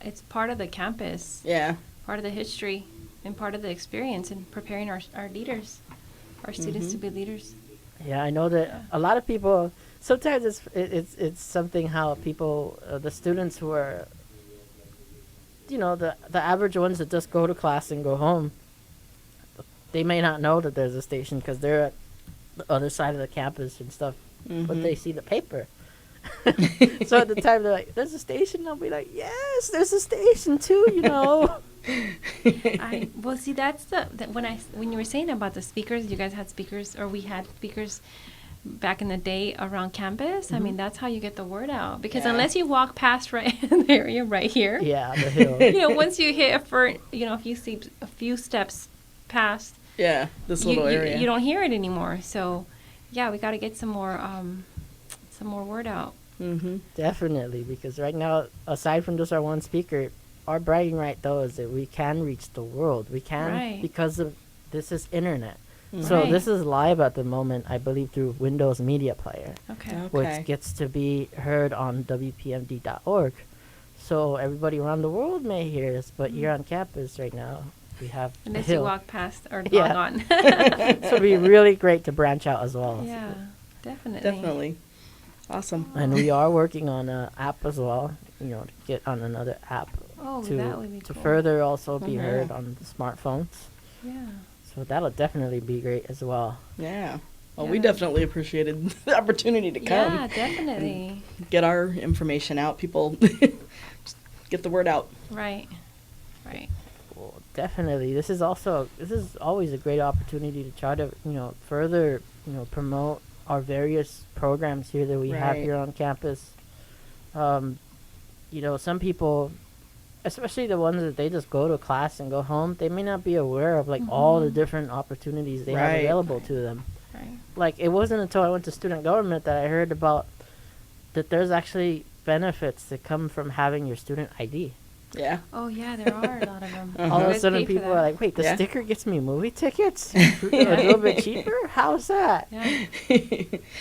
it's part of the campus, Yeah. part of the history, and part of the experience in preparing our leaders, our students to be leaders. Yeah, I know that a lot of people. Sometimes it's something how people, the students who are, the average ones that just go to class and go home. They may not know that there's a station because they're at the other side of the campus and stuff, but they see the paper. So at the time they're like, "There's a station." I'll be like, "Yes, there's a station too." Well, see, that's when you were saying about the speakers, you guys had speakers, or we had speakers back in the day around campus. I mean, that's how you get the word out. Because Yeah. unless you walk past right there, you're right here. Yeah, the hill. Once you hit a few steps past, Yeah, this little area. you don't hear it anymore. So, yeah, we got to get some more word out. Mm-hmm. Definitely, because right now, aside from just our one speaker, our bragging right though is that we can reach the world. We can Right. because of this is internet. So Right. this is live at the moment, I believe, through Windows Media Player, Okay. Okay. which gets to be heard on WPMD.org. So everybody around the world may hear us, but here on campus right now, we have the Unless you hill. walk past or Yeah. log on. So it'd be really great to branch out as well. Yeah, definitely. Definitely. Awesome. And we are working on an app as well. to get on another app Oh, to that would be to cool. further also be Mhm. heard on the smartphones. Yeah. So that'll definitely be great as well. Yeah. Well, Yeah. we definitely appreciated the opportunity to come. Yeah, definitely. Get our information out. People just get the word out. Right. Right. Well, definitely. This is always a great opportunity to try to further promote our various programs here that we have Right. here on campus. Some people, especially the ones that they just go to class and go home, they may not be aware of all the different opportunities they have Right. available to them. Right. Like, it wasn't until I went to student government that I heard about that there's actually benefits that come from having your student ID. Yeah. Oh yeah, there are a lot of them. All of You a guys sudden pay for people that. are like, wait, the Yeah. sticker gets me movie tickets? A little bit cheaper? How's that? Yeah.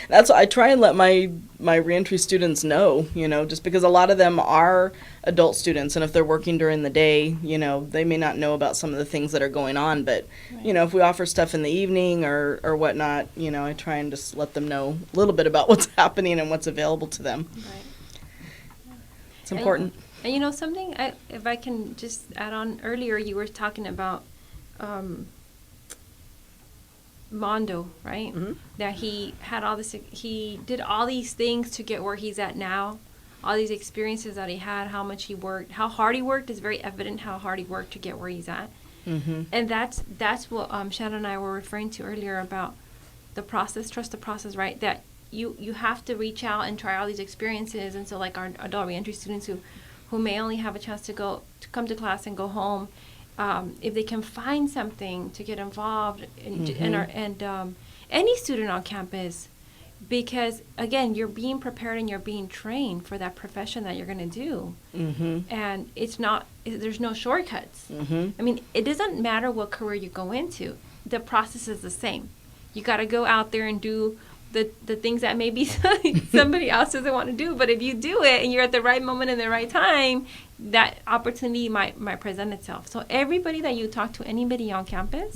That's what I try and let my reentry students know, just because a lot of them are adult students, and if they're working during the day, they may not know about some of the things that are going on, but if we offer stuff in the evening or whatnot, I try and just let them know a little bit about what's happening and what's available to them. Right. It's important. And something, if I can just add on, earlier you were talking about Mondo, right? Mhm. That he did all these things to get where he's at now. All these experiences that he had, how much he worked, how hard he worked is very evident. How hard he worked to get where he's at, and that's what Shannon and I were referring to earlier about the process. Trust the process, right? That you have to reach out and try all these experiences, and so like our adult reentry students who may only have a chance to come to class and go home, if they can find something to get involved and any student on campus, because again, you're being prepared and you're being trained for that profession that you're going to do, and there's no shortcuts. I mean, it doesn't matter what career you go into, the process is the same. You got to go out there and do the things that maybe somebody else doesn't want to do, but if you do it and you're at the right moment and the right time, that opportunity might present itself. So everybody that you talk to, anybody on campus,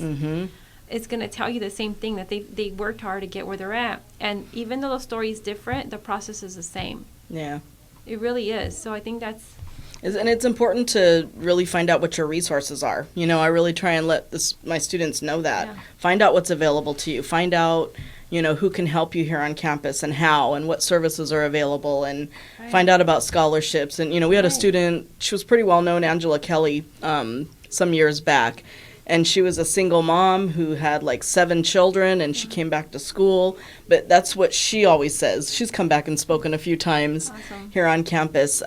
is going to tell you the same thing, that they worked hard to get where they're at. And even though the story is different, the process is the same. Yeah. It really is. So I think that's... And it's important to really find out what your resources are. I really try and let my students know that. Yeah. Find out what's available to you. Find out, who can help you here on campus and how and what services are available, and find out about scholarships. And, we had a student, she was pretty well known, Angela Kelly, some years back. And she was a single mom who had 7 children, and she came back to school. But that's what she always says. She's come back and spoken a few times here on campus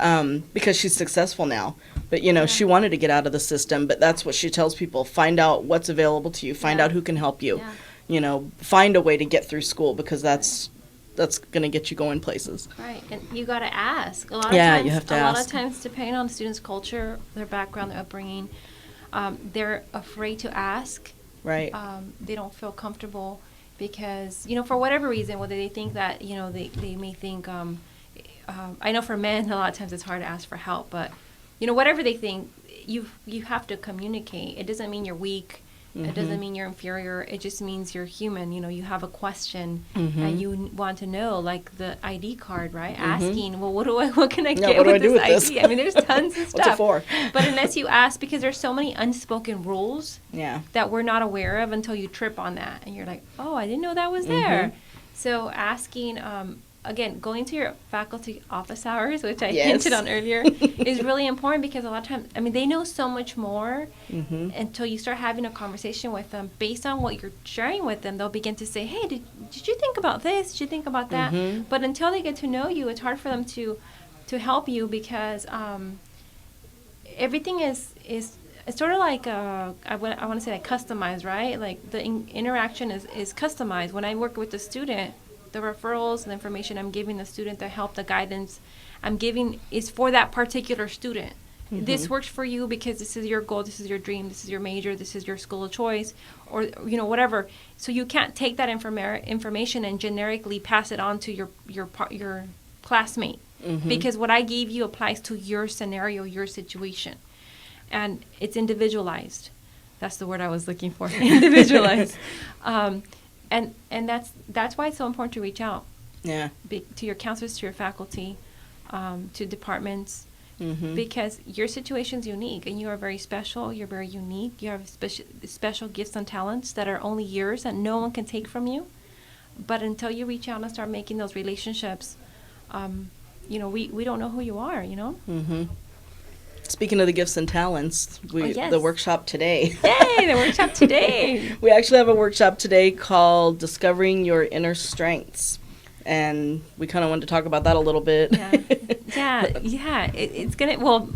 because she's successful now. But, she wanted to get out of the system. But that's what she tells people. Find out what's available to you. Find out who can help you. Yeah. Find a way to get through school, because that's going to get you going places. Right, and you got to ask. A lot of Yeah, times, you have to a lot ask. of times, depending on the student's culture, their background, their upbringing, they're afraid to ask. Right. They don't feel comfortable because, for whatever reason, whether they think that, they may think, I know for men, a lot of times it's hard to ask for help, but, whatever they think, you have to communicate. It doesn't mean you're weak. It doesn't mean you're inferior. It just means you're human. You have a question and you want to know, like the ID card, right? Asking, well, what can I get what do I with do this with ID? this? I mean, there's tons of stuff. What's it for? But unless you ask, because there's so many unspoken rules Yeah. that we're not aware of until you trip on that. And you're like, oh, I didn't know that was there. So asking, again, going to your faculty office hours, which I hinted on earlier, is really important, because a lot of times, they know so much more until you start having a conversation with them. Based on what you're sharing with them, they'll begin to say, hey, did you think about this? Did you think about that? But until they get to know you, it's hard for them to help you, because everything is it's sort of like I want to say like customized, right? Like the interaction is customized. When I work with the student, the referrals and the information I'm giving the student, the help, the guidance I'm giving is for that particular student. This works for you because this is your goal, this is your dream, this is your major, this is your school of choice, or whatever. So you can't take that information and generically pass it on to your classmate, because what I gave you applies to your scenario, your situation, and it's individualized. That's the word I was looking for, individualized. And that's why it's so important to reach out. Yeah. To your counselors, to your faculty, to departments, because your situation's unique and you are very special. You're very unique. You have special gifts and talents that are only yours that no one can take from you. But until you reach out and start making those relationships, we don't know who you are, Speaking of the gifts and talents, the workshop today. Yay, the workshop today. We actually have a workshop today called Discovering Your Inner Strengths. And we kind of wanted to talk about that a little bit. Yeah. It's going to,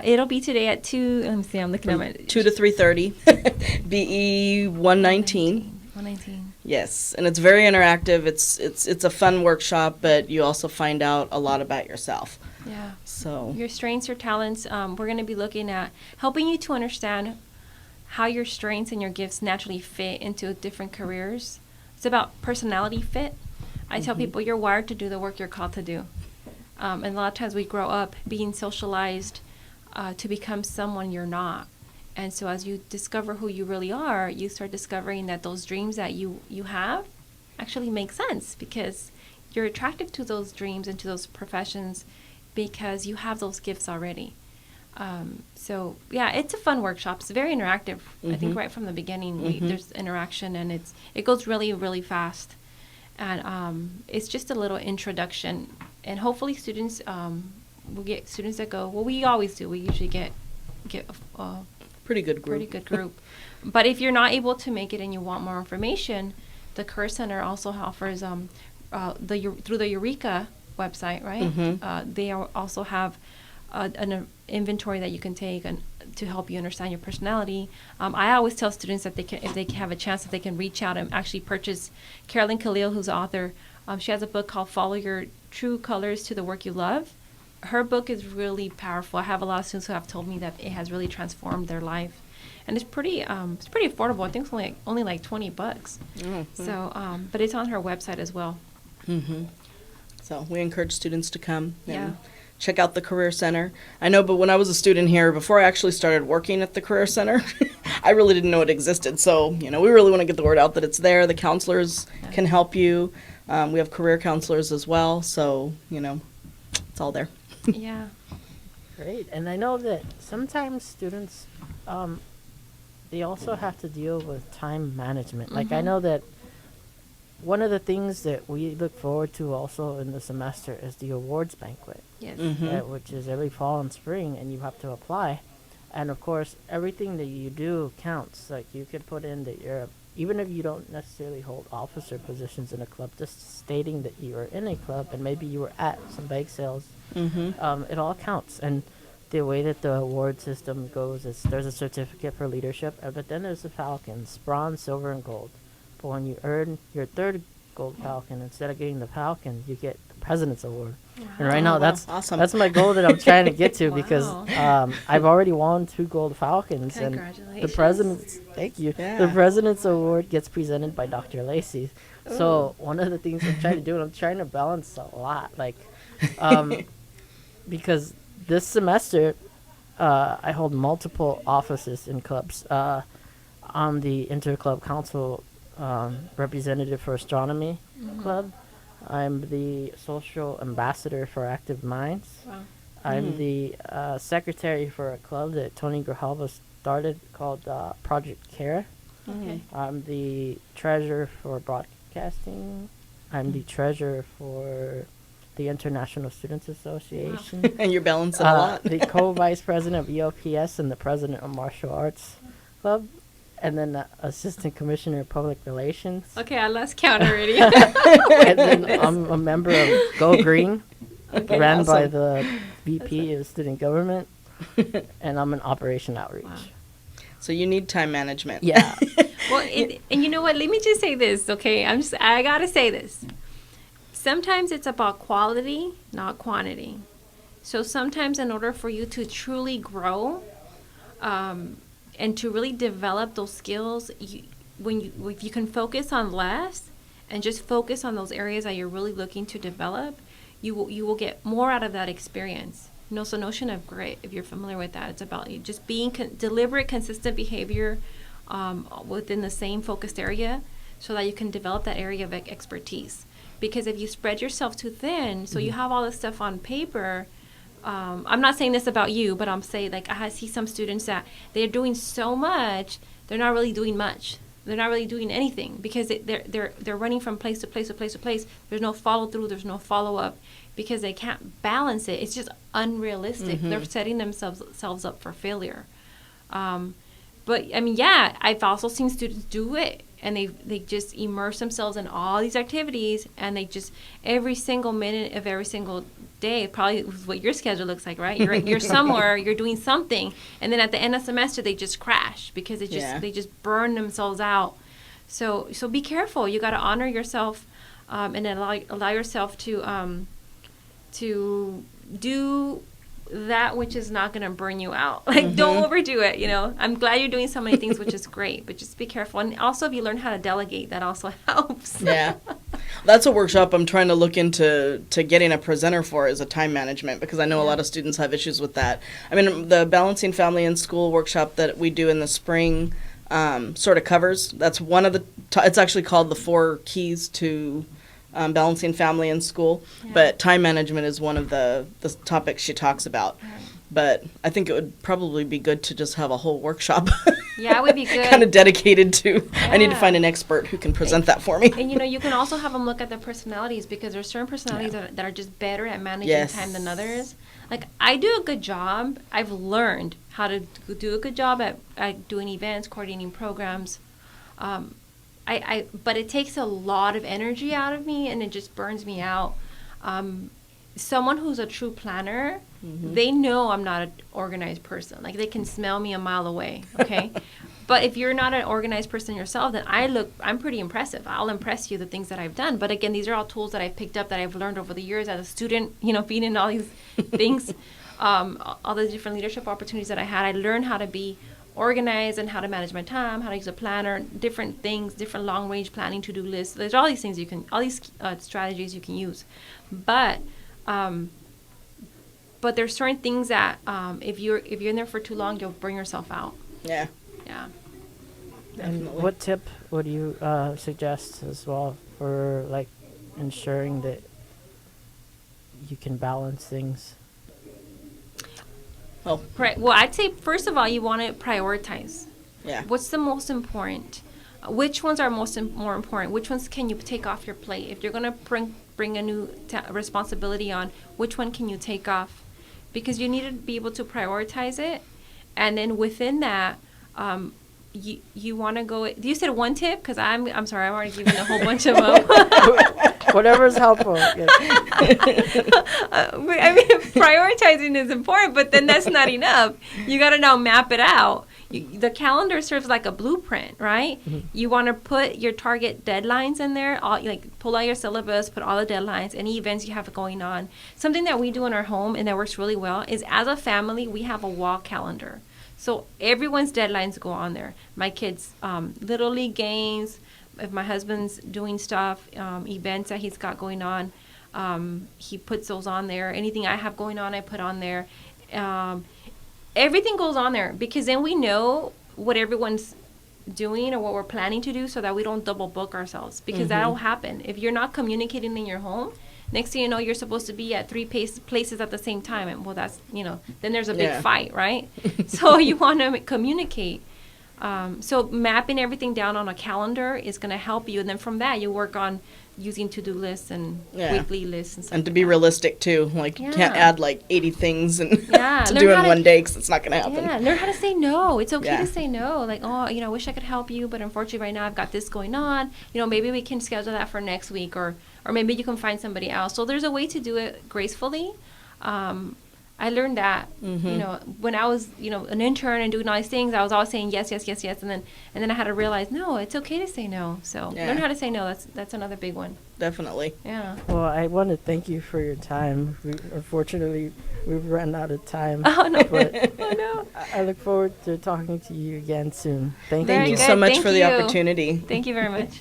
it'll be today at 2, let me see, I'm looking at my. 2 to 3:30, BE 119. 119. Yes, and it's very interactive. It's a fun workshop, but you also find out a lot about yourself. Yeah. So your strengths, your talents. We're going to be looking at helping you to understand how your strengths and your gifts naturally fit into different careers. It's about personality fit. I tell people you're wired to do the work you're called to do. And a lot of times we grow up being socialized to become someone you're not. And so as you discover who you really are, you start discovering that those dreams that you have actually make sense because you're attracted to those dreams and to those professions because you have those gifts already. So yeah, it's a fun workshop. It's very interactive. I think right from the beginning, there's interaction and it goes really, really fast. And it's just a little introduction. And hopefully students, we'll get students that go, well, we always do. We usually get a pretty good group. But if you're not able to make it and you want more information, the Career Center also offers through the Eureka website, right? They also have an inventory that you can take and to help you understand your personality. I always tell students that if they have a chance, that they can reach out and actually purchase Carolyn Khalil, who's the author. She has a book called Follow Your True Colors to the Work You Love. Her book is really powerful. I have a lot of students who have told me that it has really transformed their life, and it's pretty affordable. I think it's only like $20. So, but it's on her website as well. So we encourage students to come and check out the Career Center. I know, but when I was a student here, before I actually started working at the Career Center, I really didn't know it existed. So, we really want to get the word out that it's there. The counselors can help you. We have career counselors as well. So, it's all there. Yeah. Great. And I know that sometimes students, they also have to deal with time management. Like I know that one of the things that we look forward to also in the semester is the awards banquet. Yes. Which is every fall and spring, and you have to apply. And of course, everything that you do counts. Like you could put in that even if you don't necessarily hold officer positions in a club, just stating that you are in a club and maybe you were at some bake sales, it all counts. And the way that the award system goes is there's a certificate for leadership, but then there's the Falcons, bronze, silver, and gold. But when you earn your third gold Falcon, instead of getting the Falcon, you get the President's Award. Wow. And right now, that's awesome. That's my goal that I'm trying to get to because I've already won 2 gold Falcons. Congratulations. And the President's, thank you. Yeah. The President's Award gets presented by Dr. Lacey. Ooh. So one of the things I'm trying to do, and I'm trying to balance a lot, because this semester, I hold multiple offices in clubs. I'm the Interclub Council representative for Astronomy Club. I'm the social ambassador for Active Minds. Wow. I'm the secretary for a club that Tony Grijalva started called Project Care. Okay. I'm the treasurer for broadcasting. I'm the treasurer for the International Students Association. Wow. And you're balancing a lot. The co-vice president of EOPS and the president of Martial Arts Club. And then the assistant commissioner of public relations. Okay, I lost count already. And then I'm a member of Go Green, ran by the VP of student government, and I'm in operation outreach. Wow. So you need time management. Yeah. Well, and you know what? Let me just say this, okay? I gotta say this. Sometimes it's about quality, not quantity. So sometimes in order for you to truly grow, and to really develop those skills, if you can focus on less and just focus on those areas that you're really looking to develop, you will get more out of that experience. So notion of grit, if you're familiar with that, it's about you just being deliberate, consistent behavior within the same focused area so that you can develop that area of expertise. Because if you spread yourself too thin, so you have all this stuff on paper, I'm not saying this about you, but I'm saying, like, I see some students that they're doing so much, they're not really doing much. They're not really doing anything because they're running from place to place to place to place. There's no follow through. There's no follow up because they can't balance it. It's just unrealistic. They're setting themselves up for failure. But I mean, yeah, I've also seen students do it, and they just immerse themselves in all these activities, and they just every single minute of every single day, probably what your schedule looks like, right? You're somewhere, you're doing something, and then at the end of semester they just crash because they just burn themselves out. So be careful. You got to honor yourself, and allow yourself to do that which is not going to burn you out. Like, don't overdo it, I'm glad you're doing so many things, which is great, but just be careful. And also, if you learn how to delegate, that also helps. Yeah. That's a workshop I'm trying to look into getting a presenter for, is a time management, because I know a lot of students have issues with that. I mean, the Balancing Family and School workshop that we do in the spring sort of covers. That's one of the, it's actually called the 4 keys to balancing family and school, but time management is one of the topics she talks about. But I think it would probably be good to just have a whole workshop. Yeah, it would be good. Kind of dedicated to, I need to find an expert who can present that for me. And you can also have them look at their personalities, because there's certain personalities that are just better at managing time than others. Like, I do a good job. I've learned how to do a good job at doing events, coordinating programs. But it takes a lot of energy out of me, and it just burns me out. Someone who's a true planner, they know I'm not an organized person. Like, they can smell me a mile away, okay? But if you're not an organized person yourself, then I'm pretty impressive. I'll impress you, the things that I've done. But again, these are all tools that I've picked up, that I've learned over the years as a student, being in all these things, all the different leadership opportunities that I had. I learned how to be organize and how to manage my time, how to use a planner, different things, different long-range planning, to-do lists. There's all these things all these strategies you can use. But there's certain things that if you're in there for too long, you'll bring yourself out. Yeah. Yeah. And what tip would you suggest as well for, like, ensuring that you can balance things? Oh. Right. Well, I'd say, first of all, you want to prioritize. Yeah. What's the most important? Which ones are more important? Which ones can you take off your plate? If you're going to bring a new responsibility on, which one can you take off? Because you need to be able to prioritize it. And then within that, you want to go. You said one tip? Because I'm sorry, I've already given a whole bunch of them. Whatever's helpful. Yes. I mean, prioritizing is important, but then that's not enough. You got to now map it out. The calendar serves like a blueprint, right? You want to put your target deadlines in there, pull out your syllabus, put all the deadlines, any events you have going on. Something that we do in our home and that works really well is, as a family, we have a wall calendar. So everyone's deadlines go on there. My kids' Little League games, if my husband's doing stuff, events that he's got going on, he puts those on there. Anything I have going on, I put on there. Everything goes on there, because then we know what everyone's doing or what we're planning to do, so that we don't double book ourselves, because that'll happen. If you're not communicating in your home, next thing you know, you're supposed to be at 3 places at the same time. And well, that's, then there's a big fight, right? So you want to communicate. So mapping everything down on a calendar is going to help you. And then from that, you work on using to-do lists and weekly lists and stuff. And to be realistic, too. Like, you can't add, 80 things and to do in one day, because it's not going to happen. Yeah, learn how to say no. It's okay to say no. Like, I wish I could help you, but unfortunately right now I've got this going on. Maybe we can schedule that for next week, or maybe you can find somebody else. So there's a way to do it gracefully. I learned that, when I was, an intern and doing all these things, I was always saying yes, yes, yes, yes. And then I had to realize, no, it's okay to say no. So learn how to say no. That's another big one. Definitely. Yeah. Well, I want to thank you for your time. Unfortunately, we've run out of time. Oh, no. But oh, no. I look forward to talking to you again soon. Thank you so much for the opportunity. Thank you very much.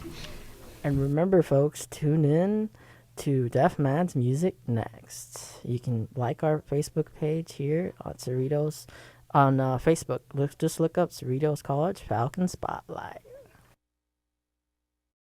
And remember, folks, tune in to Deaf Man's Music next. You can like our Facebook page here on Cerritos on Facebook. Just look up Cerritos College Falcon Spotlight.